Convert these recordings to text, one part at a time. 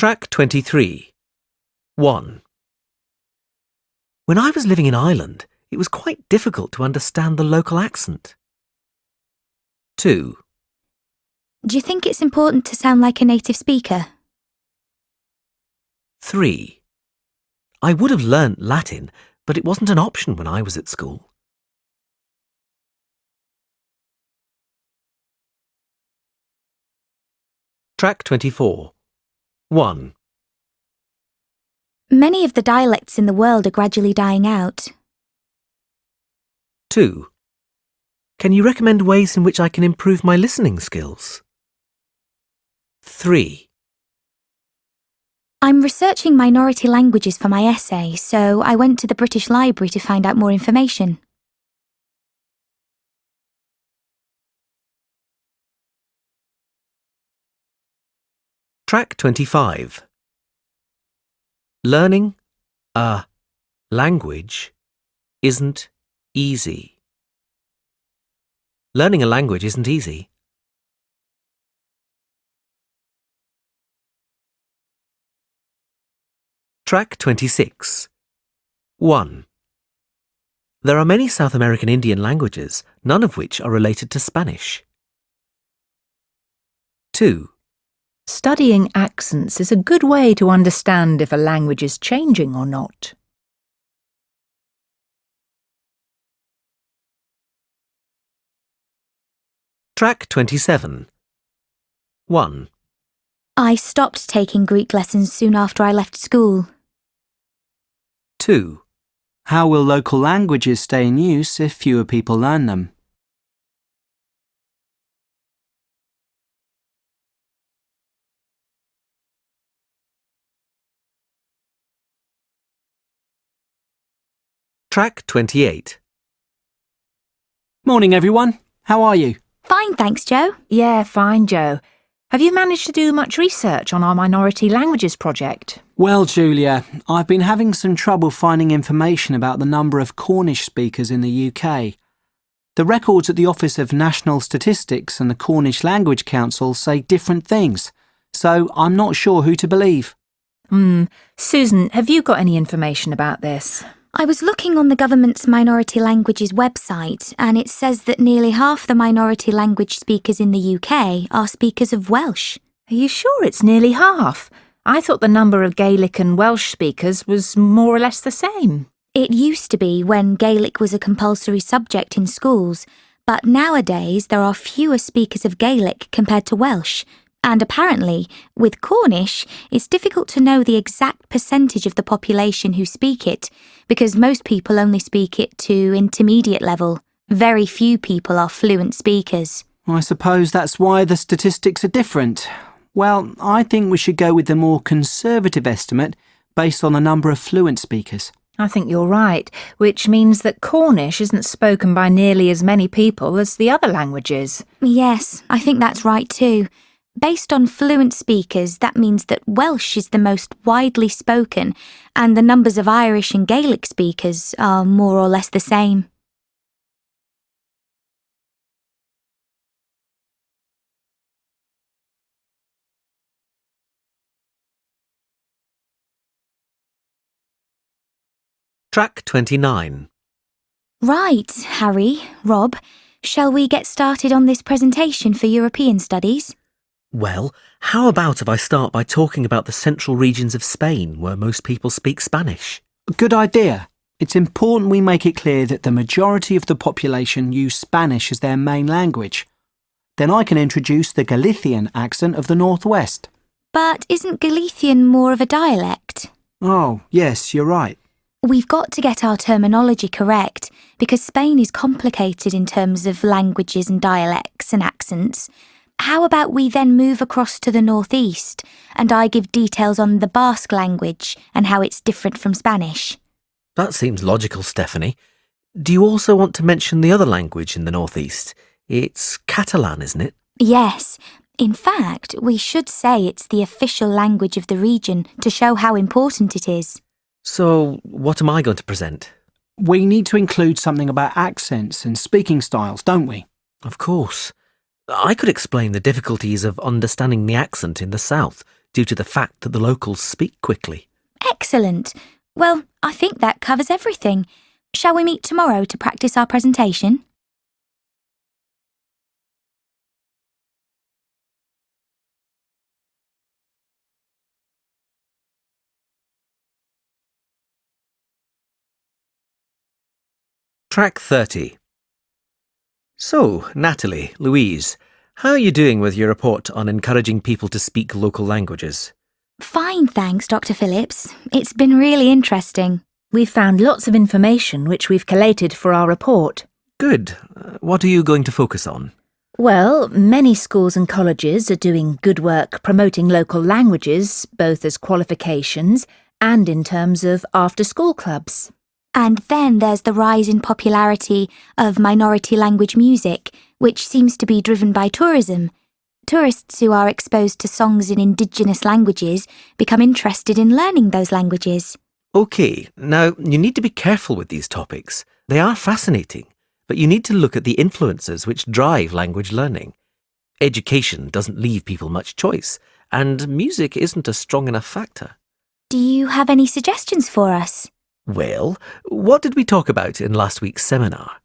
Track 23. 1. When I was living in Ireland, it was quite difficult to understand the local accent. 2. Do you think it's important to sound like a native speaker? 3. I would have learnt Latin, but it wasn't an option when I was at school. Track 24. 1. Many of the dialects in the world are gradually dying out. 2. Can you recommend ways in which I can improve my listening skills? 3. I'm researching minority languages for my essay, so I went to the British Library to find out more information. Track 25. Learning a language isn't easy. Learning a language isn't easy. Track 26. 1. There are many South American Indian languages, none of which are related to Spanish. 2. Studying accents is a good way to understand if a language is changing or not. Track 27. 1. I stopped taking Greek lessons soon after I left school. 2. How will local languages stay in use if fewer people learn them? Track 28. Morning, everyone. How are you? Fine, thanks, Joe. Yeah, fine, Joe. Have you managed to do much research on our minority languages project? Well, Julia, I've been having some trouble finding information about the number of Cornish speakers in the UK. The records at the Office of National Statistics and the Cornish Language Council say different things, so I'm not sure who to believe. Susan, have you got any information about this? I was looking on the government's minority languages website, and it says that nearly half the minority language speakers in the UK are speakers of Welsh. Are you sure it's nearly half? I thought the number of Gaelic and Welsh speakers was more or less the same. It used to be when Gaelic was a compulsory subject in schools, but nowadays there are fewer speakers of Gaelic compared to Welsh. And apparently, with Cornish, it's difficult to know the exact percentage of the population who speak it, because most people only speak it to intermediate level. Very few people are fluent speakers. I suppose that's why the statistics are different. Well, I think we should go with the more conservative estimate based on the number of fluent speakers. I think you're right, which means that Cornish isn't spoken by nearly as many people as the other languages. Yes, I think that's right too. Based on fluent speakers, that means that Welsh is the most widely spoken, and the numbers of Irish and Gaelic speakers are more or less the same. Track 29. Right, Harry, Rob, shall we get started on this presentation for European studies? Well, how about if I start by talking about the central regions of Spain where most people speak Spanish? Good idea. It's important we make it clear that the majority of the population use Spanish as their main language. Then I can introduce the Galician accent of the northwest. But isn't Galician more of a dialect? Oh, yes, you're right. We've got to get our terminology correct, because Spain is complicated in terms of languages and dialects and accents. How about we then move across to the northeast, and I give details on the Basque language and how it's different from Spanish? That seems logical, Stephanie. Do you also want to mention the other language in the northeast? It's Catalan, isn't it? Yes. In fact, we should say it's the official language of the region to show how important it is. So, what am I going to present? We need to include something about accents and speaking styles, don't we? Of course. I could explain the difficulties of understanding the accent in the south, due to the fact that the locals speak quickly. Excellent. Well, I think that covers everything. Shall we meet tomorrow to practice our presentation? Track 30. So, Natalie, Louise, how are you doing with your report on encouraging people to speak local languages? Fine, thanks, Dr. Phillips. It's been really interesting. We've found lots of information which we've collated for our report. Good. What are you going to focus on? Well, many schools and colleges are doing good work promoting local languages, both as qualifications and in terms of after-school clubs. And then there's the rise in popularity of minority language music, which seems to be driven by tourism. Tourists who are exposed to songs in indigenous languages become interested in learning those languages. OK, now you need to be careful with these topics. They are fascinating, but you need to look at the influences which drive language learning. Education doesn't leave people much choice, and music isn't a strong enough factor. Do you have any suggestions for us? Well, what did we talk about in last week's seminar?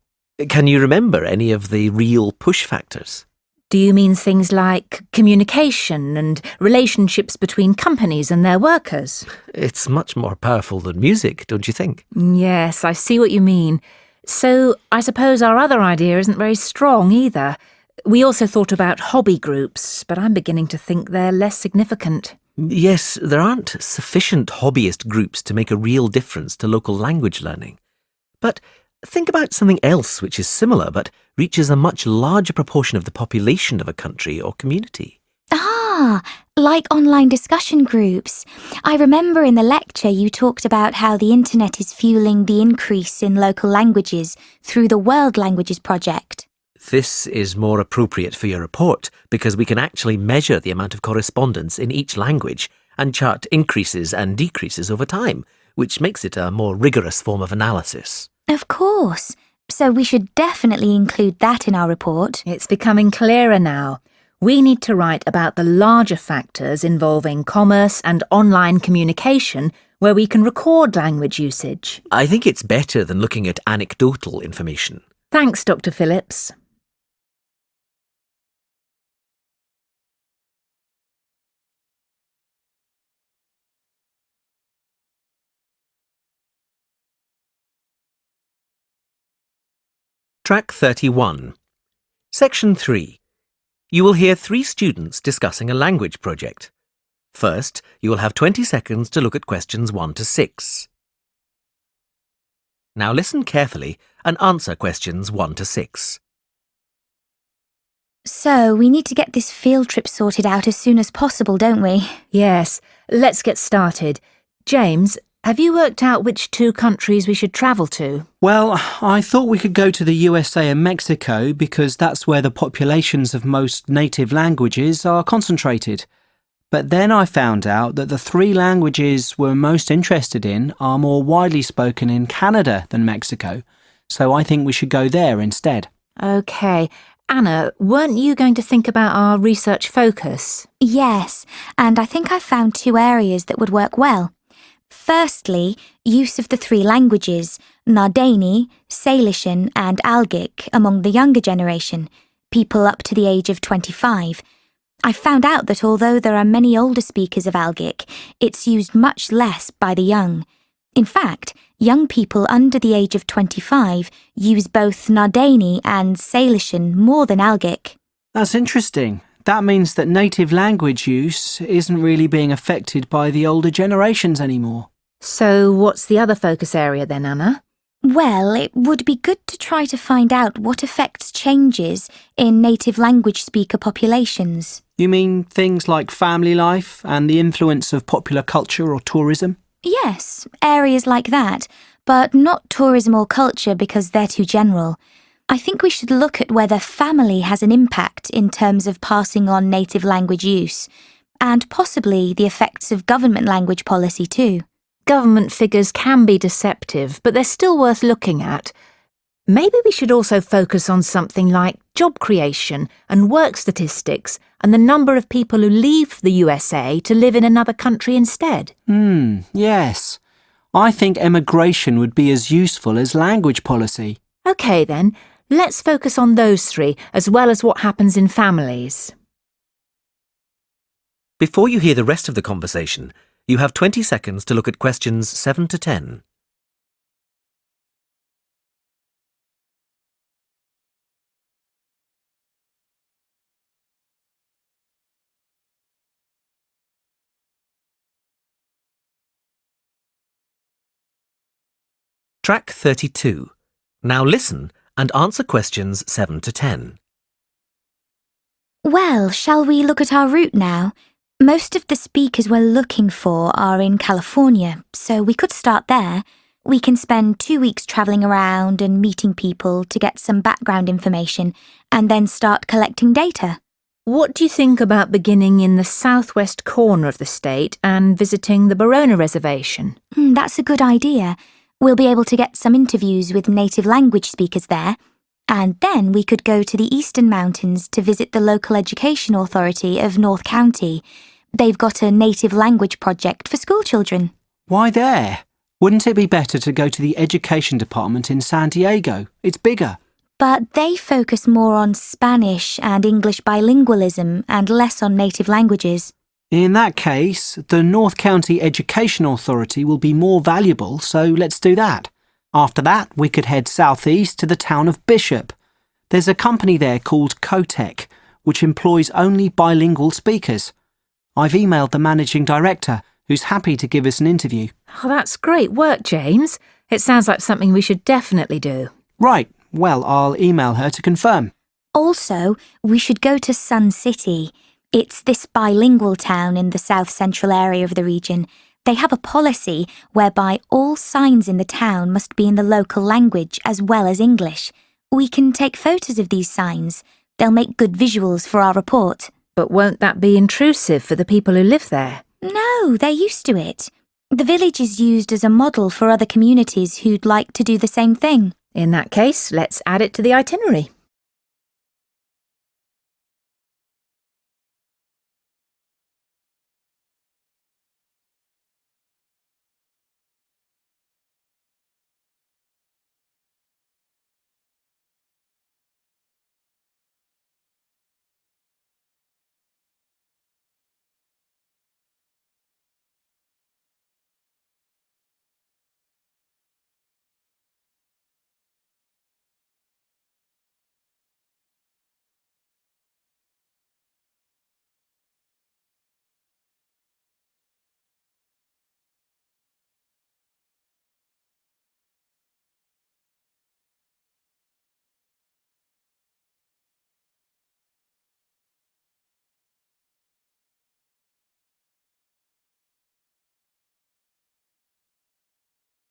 Can you remember any of the real push factors? Do you mean things like communication and relationships between companies and their workers? It's much more powerful than music, don't you think? Yes, I see what you mean. So I suppose our other idea isn't very strong either. We also thought about hobby groups, but I'm beginning to think they're less significant. Yes, there aren't sufficient hobbyist groups to make a real difference to local language learning. But think about something else which is similar but reaches a much larger proportion of the population of a country or community. Ah, like online discussion groups. I remember in the lecture you talked about how the internet is fueling the increase in local languages through the World Languages Project. This is more appropriate for your report because we can actually measure the amount of correspondence in each language and chart increases and decreases over time, which makes it a more rigorous form of analysis. Of course. So we should definitely include that in our report. It's becoming clearer now. We need to write about the larger factors involving commerce and online communication where we can record language usage. I think it's better than looking at anecdotal information. Thanks, Dr. Phillips. Track 31. Section 3. You will hear 3 students discussing a language project. First, you will have 20 seconds to look at questions 1 to 6. Now listen carefully and answer questions 1 to 6. So we need to get this field trip sorted out as soon as possible, don't we? Yes, let's get started. James, have you worked out which 2 countries we should travel to? Well, I thought we could go to the USA and Mexico because that's where the populations of most native languages are concentrated. But then I found out that the 3 languages we're most interested in are more widely spoken in Canada than Mexico, so I think we should go there instead. OK. Anna, weren't you going to think about our research focus? Yes, and I think I've found 2 areas that would work well. Firstly, use of the 3 languages, Nardini, Salishan and Algic among the younger generation, people up to the age of 25. I found out that although there are many older speakers of Algic, it's used much less by the young. In fact, young people under the age of 25 use both Nardini and Salishan more than Algic. That's interesting. That means that native language use isn't really being affected by the older generations anymore. So what's the other focus area then, Anna? Well, it would be good to try to find out what affects changes in native language speaker populations. You mean things like family life and the influence of popular culture or tourism? Yes, areas like that, but not tourism or culture because they're too general. I think we should look at whether family has an impact in terms of passing on native language use, and possibly the effects of government language policy too. Government figures can be deceptive, but they're still worth looking at. Maybe we should also focus on something like job creation and work statistics and the number of people who leave the USA to live in another country instead. Yes. I think emigration would be as useful as language policy. OK then, let's focus on those three as well as what happens in families. Before you hear the rest of the conversation, you have 20 seconds to look at questions 7 to 10. Track 32. Now listen and answer questions 7 to 10. Well, shall we look at our route now? Most of the speakers we're looking for are in California, so we could start there. We can spend 2 weeks travelling around and meeting people to get some background information, and then start collecting data. What do you think about beginning in the southwest corner of the state and visiting the Barona Reservation? That's a good idea. We'll be able to get some interviews with native language speakers there. And then we could go to the Eastern Mountains to visit the local education authority of North County. They've got a native language project for school children. Why there? Wouldn't it be better to go to the education department in San Diego? It's bigger. But they focus more on Spanish and English bilingualism and less on native languages. In that case, the North County Education Authority will be more valuable, so let's do that. After that, we could head southeast to the town of Bishop. There's a company there called Cotec, which employs only bilingual speakers. I've emailed the managing director, who's happy to give us an interview. Oh, that's great work, James. It sounds like something we should definitely do. Right, well, I'll email her to confirm. Also, we should go to Sun City. It's this bilingual town in the south-central area of the region. They have a policy whereby all signs in the town must be in the local language as well as English. We can take photos of these signs. They'll make good visuals for our report. But won't that be intrusive for the people who live there? No, they're used to it. The village is used as a model for other communities who'd like to do the same thing. In that case, let's add it to the itinerary.